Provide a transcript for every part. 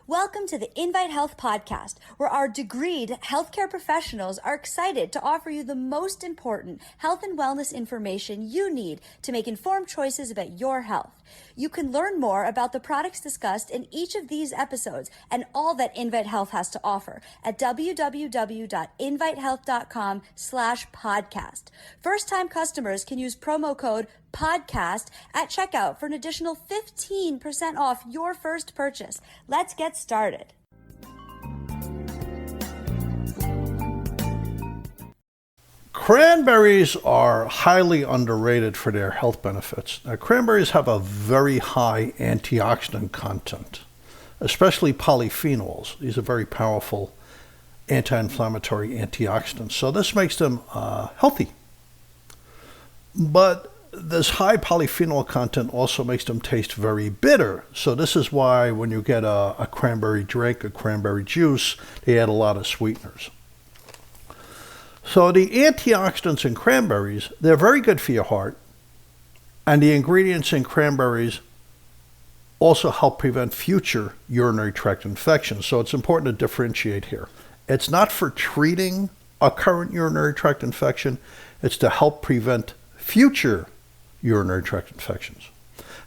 Welcome to the Invite Health podcast, where our degreed healthcare professionals are excited to offer you the most important health and wellness information you need to make informed choices about your health. You can learn more about the products discussed in each of these episodes and all that Invite Health has to offer at www.invitehealth.com/podcast. First-time customers can use promo code podcast at checkout for an additional 15% off your first purchase. Let's get started. Cranberries are highly underrated for their health benefits. Now, cranberries have a very high antioxidant content, especially polyphenols. These are very powerful anti-inflammatory antioxidants. So this makes them healthy. But this high polyphenol content also makes them taste very bitter. So this is why when you get a cranberry drink, a cranberry juice, they add a lot of sweeteners. So the antioxidants in cranberries, they're very good for your heart. And the ingredients in cranberries also help prevent future urinary tract infections. So it's important to differentiate here. It's not for treating a current urinary tract infection. It's to help prevent future urinary tract infections.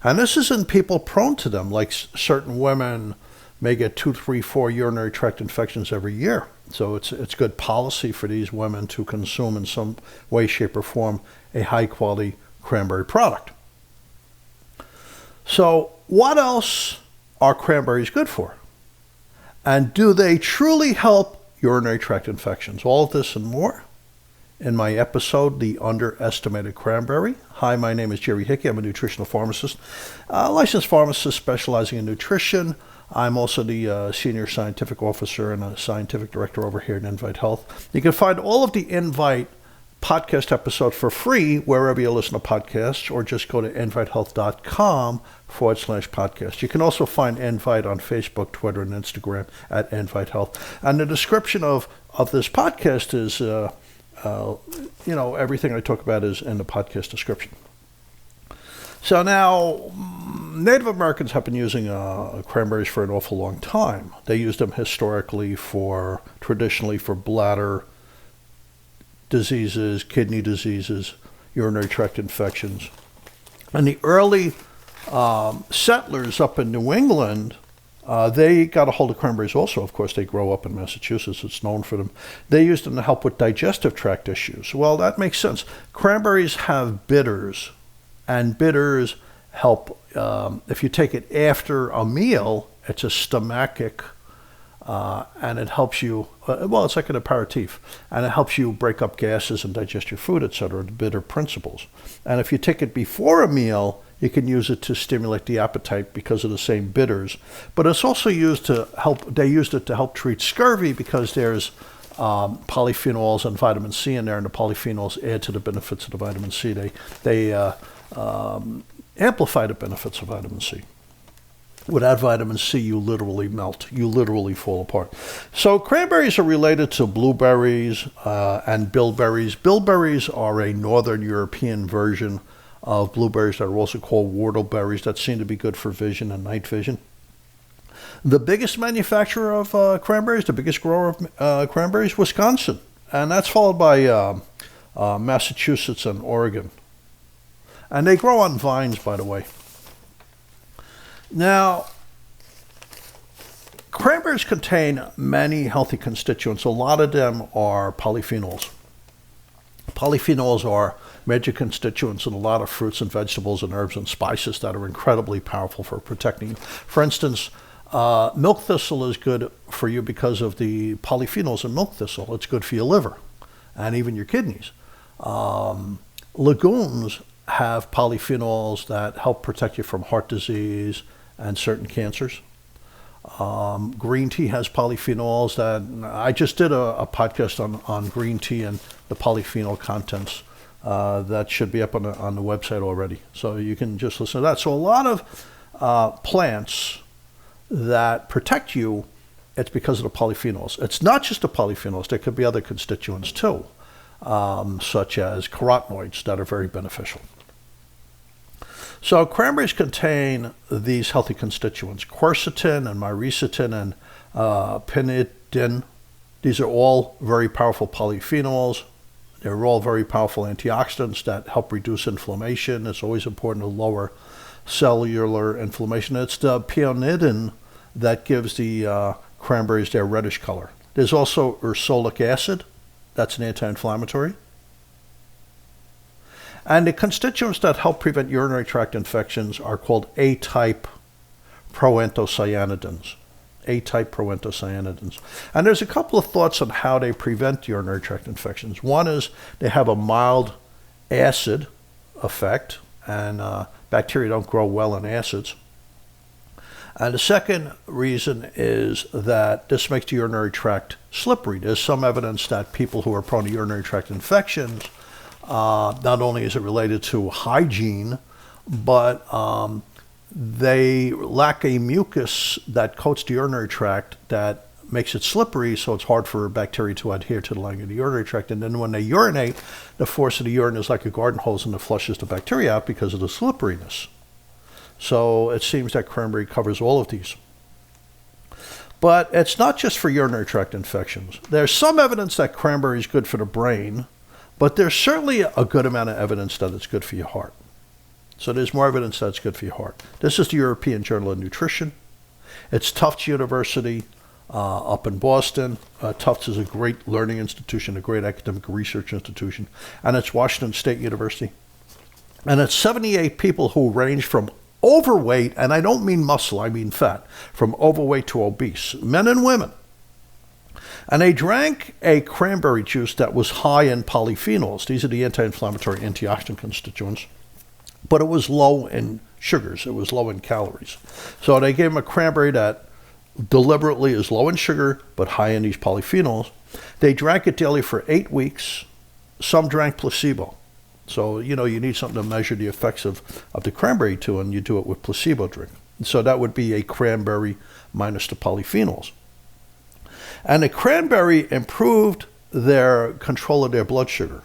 And this is in people prone to them, like certain women may get 2, 3, 4 urinary tract infections every year. So it's good policy for these women to consume in some way, shape, or form a high-quality cranberry product. So what else are cranberries good for? And do they truly help urinary tract infections? All of this and more in my episode, The Underestimated Cranberry. Hi, my name is Jerry Hickey. I'm a nutritional pharmacist, a licensed pharmacist specializing in nutrition. I'm also the senior scientific officer and a scientific director over here at Invite Health. You can find all of the Invite podcast episodes for free wherever you listen to podcasts, or just go to invitehealth.com/podcast. You can also find Invite on Facebook, Twitter, and Instagram at Invite Health. And the description of this podcast is everything I talk about is in the podcast description. So now, Native Americans have been using cranberries for an awful long time. They used them historically traditionally for bladder diseases, kidney diseases, urinary tract infections. And the early settlers up in New England, they got a hold of cranberries also. Of course, they grow up in Massachusetts. It's known for them. They used them to help with digestive tract issues. Well, that makes sense. Cranberries have bitters, and bitters help. If you take it after a meal, it's a stomachic, and it helps you, it's like an aperitif, and it helps you break up gases and digest your food, etc., the bitter principles. And if you take it before a meal, you can use it to stimulate the appetite because of the same bitters. But it's also used to help, they used it to help treat scurvy because there's polyphenols and vitamin C in there, and the polyphenols add to the benefits of the vitamin C. They amplify the benefits of vitamin C. Without vitamin C, you literally melt. You literally fall apart. So cranberries are related to blueberries and bilberries. Bilberries are a northern European version of blueberries that are also called whortleberries that seem to be good for vision and night vision. The biggest manufacturer of cranberries, the biggest grower of cranberries, Wisconsin. And that's followed by Massachusetts and Oregon. And they grow on vines, by the way. Now, cranberries contain many healthy constituents. A lot of them are polyphenols. Polyphenols are major constituents in a lot of fruits and vegetables and herbs and spices that are incredibly powerful for protecting you. For instance, milk thistle is good for you because of the polyphenols in milk thistle. It's good for your liver and even your kidneys. Legumes have polyphenols that help protect you from heart disease and certain cancers. Green tea has polyphenols that I just did a podcast on green tea and the polyphenol contents. That should be up on the website already. So you can just listen to that. So a lot of plants that protect you, it's because of the polyphenols. It's not just the polyphenols. There could be other constituents too, such as carotenoids that are very beneficial. So cranberries contain these healthy constituents: quercetin and myricetin and pinidin. These are all very powerful polyphenols. They're all very powerful antioxidants that help reduce inflammation. It's always important to lower cellular inflammation. It's the pinidin that gives the cranberries their reddish color. There's also ursolic acid. That's an anti-inflammatory. And the constituents that help prevent urinary tract infections are called A-type proanthocyanidins. A-type proanthocyanidins. And there's a couple of thoughts on how they prevent urinary tract infections. One is they have a mild acid effect, and bacteria don't grow well in acids. And the second reason is that this makes the urinary tract slippery. There's some evidence that people who are prone to urinary tract infections, not only is it related to hygiene, but they lack a mucus that coats the urinary tract that makes it slippery, so it's hard for bacteria to adhere to the lining of the urinary tract. And then when they urinate, the force of the urine is like a garden hose and it flushes the bacteria out because of the slipperiness. So it seems that cranberry covers all of these. But it's not just for urinary tract infections. There's some evidence that cranberry is good for the brain, but there's certainly a good amount of evidence that it's good for your heart. So there's more evidence that it's good for your heart. This is the European Journal of Nutrition. It's Tufts University up in Boston. Tufts is a great learning institution, a great academic research institution. And it's Washington State University. And it's 78 people who range from overweight, and I don't mean muscle, I mean fat, from overweight to obese, men and women. And they drank a cranberry juice that was high in polyphenols. These are the anti-inflammatory antioxidant constituents. But it was low in sugars. It was low in calories. So they gave them a cranberry that deliberately is low in sugar, but high in these polyphenols. They drank it daily for 8 weeks. Some drank placebo. So, you need something to measure the effects of the cranberry to, and you do it with placebo drink. So that would be a cranberry minus the polyphenols. And the cranberry improved their control of their blood sugar.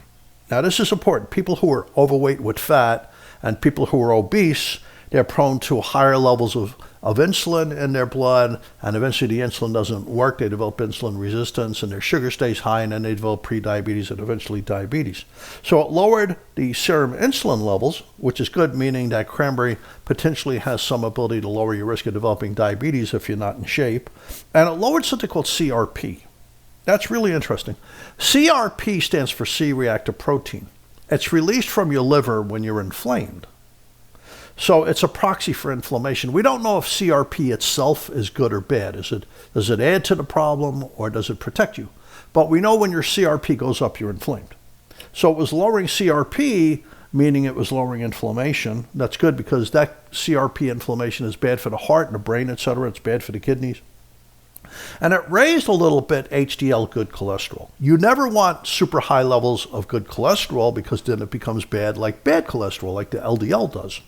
Now, this is important. People who are overweight with fat and people who are obese, they're prone to higher levels of insulin in their blood, and eventually the insulin doesn't work. They develop insulin resistance, and their sugar stays high, and then they develop prediabetes and eventually diabetes. So it lowered the serum insulin levels, which is good, meaning that cranberry potentially has some ability to lower your risk of developing diabetes if you're not in shape. And it lowered something called CRP. That's really interesting. CRP stands for C-reactive protein. It's released from your liver when you're inflamed. So it's a proxy for inflammation. We don't know if CRP itself is good or bad. Does it add to the problem or does it protect you? But we know when your CRP goes up, you're inflamed. So it was lowering CRP, meaning it was lowering inflammation. That's good because that CRP inflammation is bad for the heart and the brain, etc. It's bad for the kidneys. And it raised a little bit HDL, good cholesterol. You never want super high levels of good cholesterol because then it becomes bad cholesterol, like the LDL does.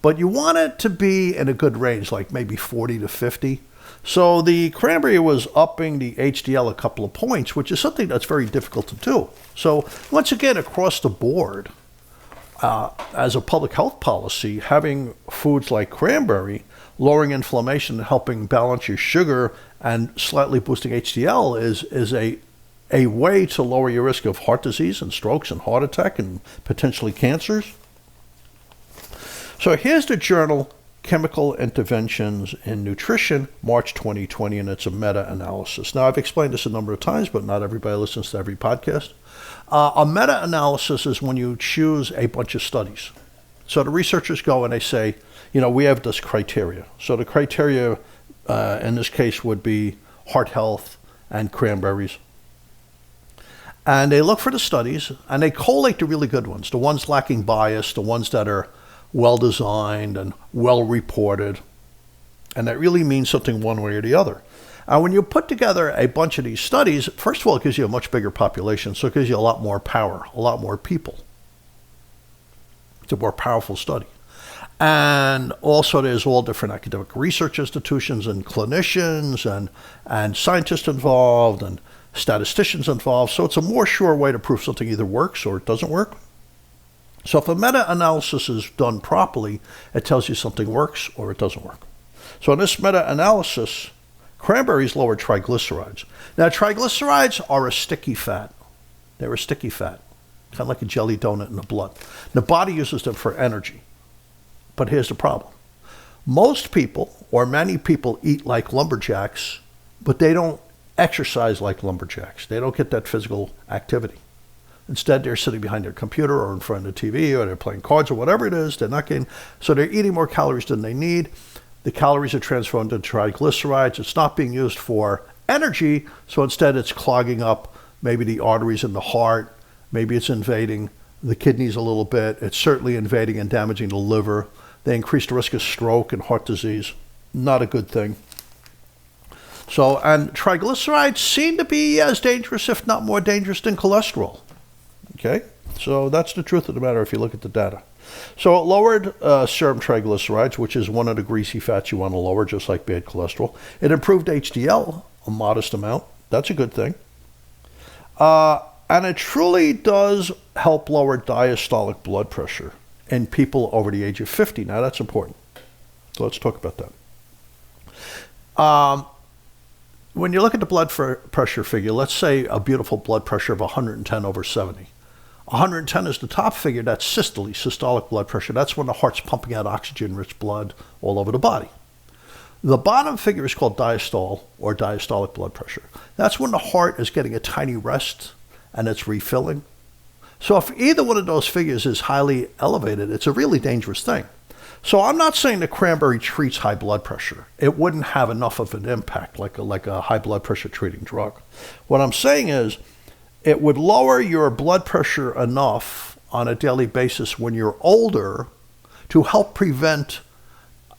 But you want it to be in a good range, like maybe 40 to 50. So the cranberry was upping the HDL a couple of points, which is something that's very difficult to do. So once again, across the board, as a public health policy, having foods like cranberry, lowering inflammation and helping balance your sugar and slightly boosting HDL is a way to lower your risk of heart disease and strokes and heart attack and potentially cancers. So here's the journal Chemical Interventions in Nutrition, March 2020, and it's a meta-analysis. Now, I've explained this a number of times, but not everybody listens to every podcast. A meta-analysis is when you choose a bunch of studies. So the researchers go and they say, we have this criteria. So the criteria in this case would be heart health and cranberries. And they look for the studies and they collate the really good ones, the ones lacking bias, the ones that are well-designed and well-reported. And that really means something one way or the other. And when you put together a bunch of these studies, first of all, it gives you a much bigger population, so it gives you a lot more power, a lot more people. It's a more powerful study. And also there's all different academic research institutions and clinicians and scientists involved and statisticians involved. So it's a more sure way to prove something either works or it doesn't work. So if a meta-analysis is done properly, it tells you something works or it doesn't work. So in this meta-analysis, Cranberry's lowered triglycerides. Now, triglycerides are a sticky fat. They're a sticky fat, kind of like a jelly donut in the blood. The body uses them for energy. But here's the problem. Most people, or many people, eat like lumberjacks, but they don't exercise like lumberjacks. They don't get that physical activity. Instead, they're sitting behind their computer or in front of the TV, or they're playing cards or whatever it is. They're not getting, so they're eating more calories than they need. The calories are transformed into triglycerides. It's not being used for energy, so instead it's clogging up maybe the arteries in the heart. Maybe it's invading the kidneys a little bit. It's certainly invading and damaging the liver. They increase the risk of stroke and heart disease. Not a good thing. So, and triglycerides seem to be as dangerous, if not more dangerous, than cholesterol. Okay? So that's the truth of the matter if you look at the data. So it lowered serum triglycerides, which is one of the greasy fats you want to lower, just like bad cholesterol. It improved HDL a modest amount. That's a good thing. And it truly does help lower diastolic blood pressure in people over the age of 50. Now, that's important. So let's talk about that. When you look at the blood pressure figure, let's say a beautiful blood pressure of 110 over 70. 110 is the top figure. That's systole, systolic blood pressure. That's when the heart's pumping out oxygen-rich blood all over the body. The bottom figure is called diastole, or diastolic blood pressure. That's when the heart is getting a tiny rest and it's refilling. So if either one of those figures is highly elevated, it's a really dangerous thing. So I'm not saying that Cranberry treats high blood pressure. It wouldn't have enough of an impact like a high blood pressure treating drug. What I'm saying is it would lower your blood pressure enough on a daily basis when you're older to help prevent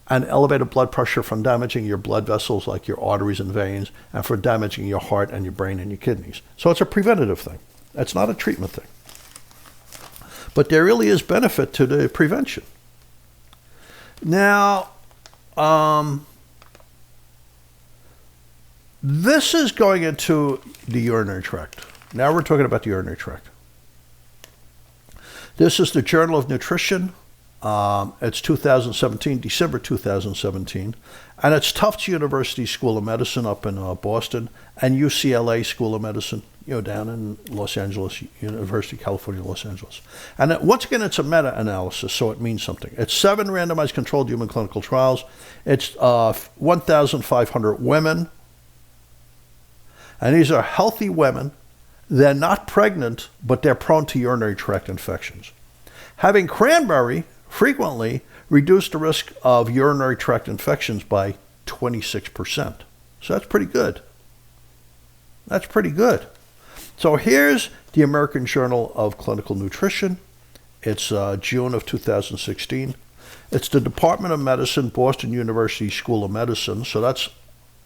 an elevated blood pressure from damaging your blood vessels like your arteries and veins, and for damaging your heart and your brain and your kidneys. So it's a preventative thing. It's not a treatment thing. But there really is benefit to the prevention. Now, this is going into the urinary tract. Now we're talking about the urinary tract. This is the Journal of Nutrition. It's 2017, December 2017. And it's Tufts University School of Medicine up in Boston, and UCLA School of Medicine, down in Los Angeles, University of California, Los Angeles. And once again, it's a meta-analysis, so it means something. It's 7 randomized controlled human clinical trials. It's 1,500 women. And these are healthy women. They're not pregnant, but they're prone to urinary tract infections. Having Cranberry frequently reduced the risk of urinary tract infections by 26%. So that's pretty good. That's pretty good. So here's the American Journal of Clinical Nutrition. It's June of 2016. It's the Department of Medicine, Boston University School of Medicine. So that's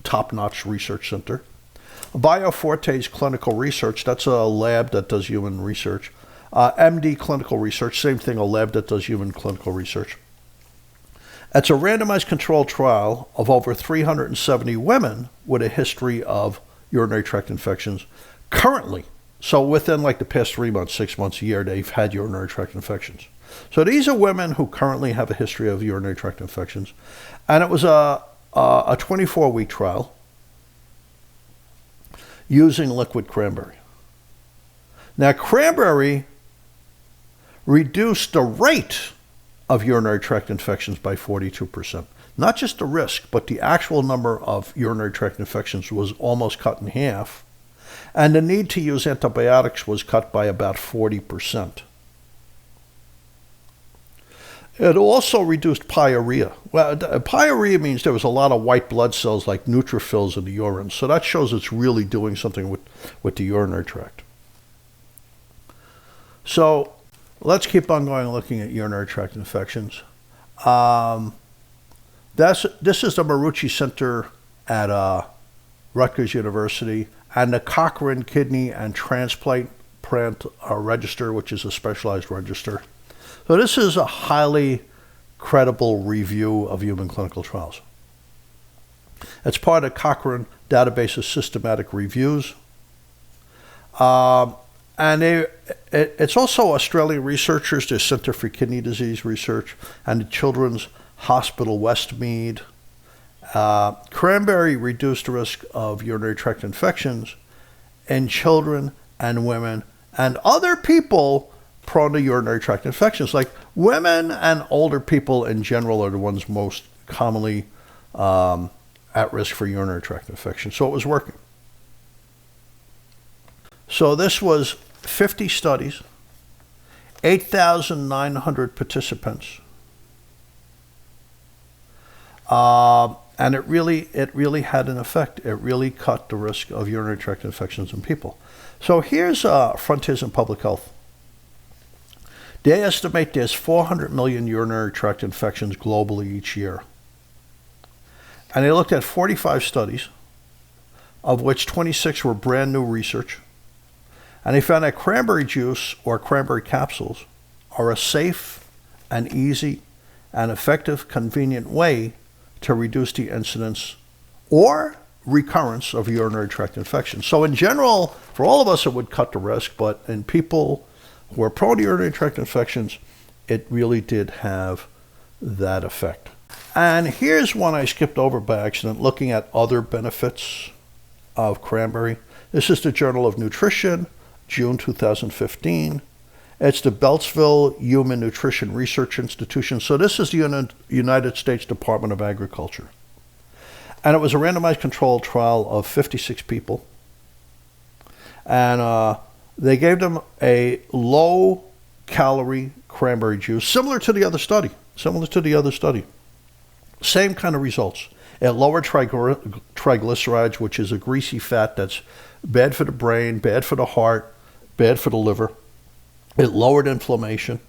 top-notch research center. Bioforte's Clinical Research, that's a lab that does human research. MD Clinical Research, same thing, a lab that does human clinical research. It's a randomized controlled trial of over 370 women with a history of urinary tract infections currently. So within like the past 3 months, 6 months, a year, they've had urinary tract infections. So these are women who currently have a history of urinary tract infections. And it was a 24-week trial using liquid cranberry. Now, cranberry reduced the rate of urinary tract infections by 42%. Not just the risk, but the actual number of urinary tract infections was almost cut in half, and the need to use antibiotics was cut by about 40%. It also reduced pyuria. Well, pyuria means there was a lot of white blood cells like neutrophils in the urine, so that shows it's really doing something with the urinary tract. So let's keep on going looking at urinary tract infections. This is the Marucci Center at Rutgers University and the Cochrane Kidney and Transplant Register, which is a specialized register. So this is a highly credible review of human clinical trials. It's part of Cochrane database of systematic reviews. And it's also Australian researchers, the Centre for Kidney Disease Research, and the Children's Hospital Westmead. Cranberry reduced the risk of urinary tract infections in children and women and other people prone to urinary tract infections. Like women and older people in general are the ones most commonly at risk for urinary tract infection. So it was working. So this was 50 studies, 8,900 participants. And it really had an effect. It really cut the risk of urinary tract infections in people. So here's Frontiers in Public Health. They estimate there's 400 million urinary tract infections globally each year. And they looked at 45 studies, of which 26 were brand new research. And they found that cranberry juice or cranberry capsules are a safe and easy and effective, convenient way to reduce the incidence or recurrence of urinary tract infection. So in general, for all of us, it would cut the risk, but in people who are prone to urinary tract infections, it really did have that effect. And here's one I skipped over by accident, looking at other benefits of cranberry. This is the Journal of Nutrition, June 2015. It's the Beltsville Human Nutrition Research Institution. So this is the United States Department of Agriculture. And it was a randomized controlled trial of 56 people. And they gave them a low-calorie cranberry juice, similar to the other study. Same kind of results. It lowered triglycerides, which is a greasy fat that's bad for the brain, bad for the heart, bad for the liver. It lowered inflammation,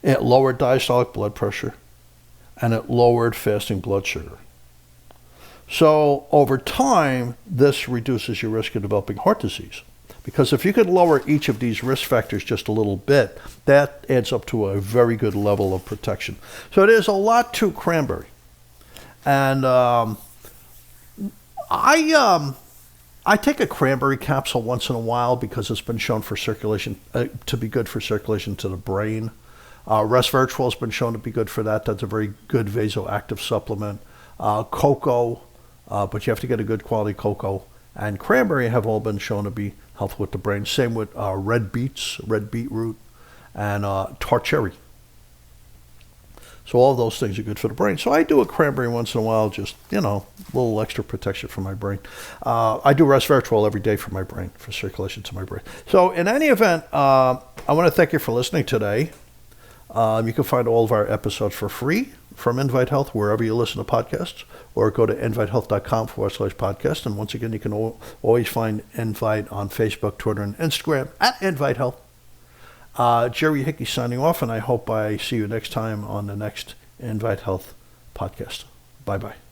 it lowered diastolic blood pressure, and it lowered fasting blood sugar. So over time, this reduces your risk of developing heart disease. Because if you could lower each of these risk factors just a little bit, that adds up to a very good level of protection. So there's a lot to cranberry. And I take a cranberry capsule once in a while because it's been shown for circulation to be good for circulation to the brain. Resveratrol has been shown to be good for that. That's a very good vasoactive supplement. Cocoa, but you have to get a good quality cocoa. And cranberry have all been shown to be helpful with the brain. Same with red beetroot, and tart cherry. So all of those things are good for the brain. So I do a cranberry once in a while, just, a little extra protection for my brain. I do resveratrol every day for my brain, for circulation to my brain. So in any event, I want to thank you for listening today. You can find all of our episodes for free from Invite Health wherever you listen to podcasts, or go to invitehealth.com/podcast. And once again, you can always find Invite on Facebook, Twitter, and Instagram at Invite Health. Jerry Hickey signing off, and I hope I see you next time on the next Invite Health podcast. Bye-bye.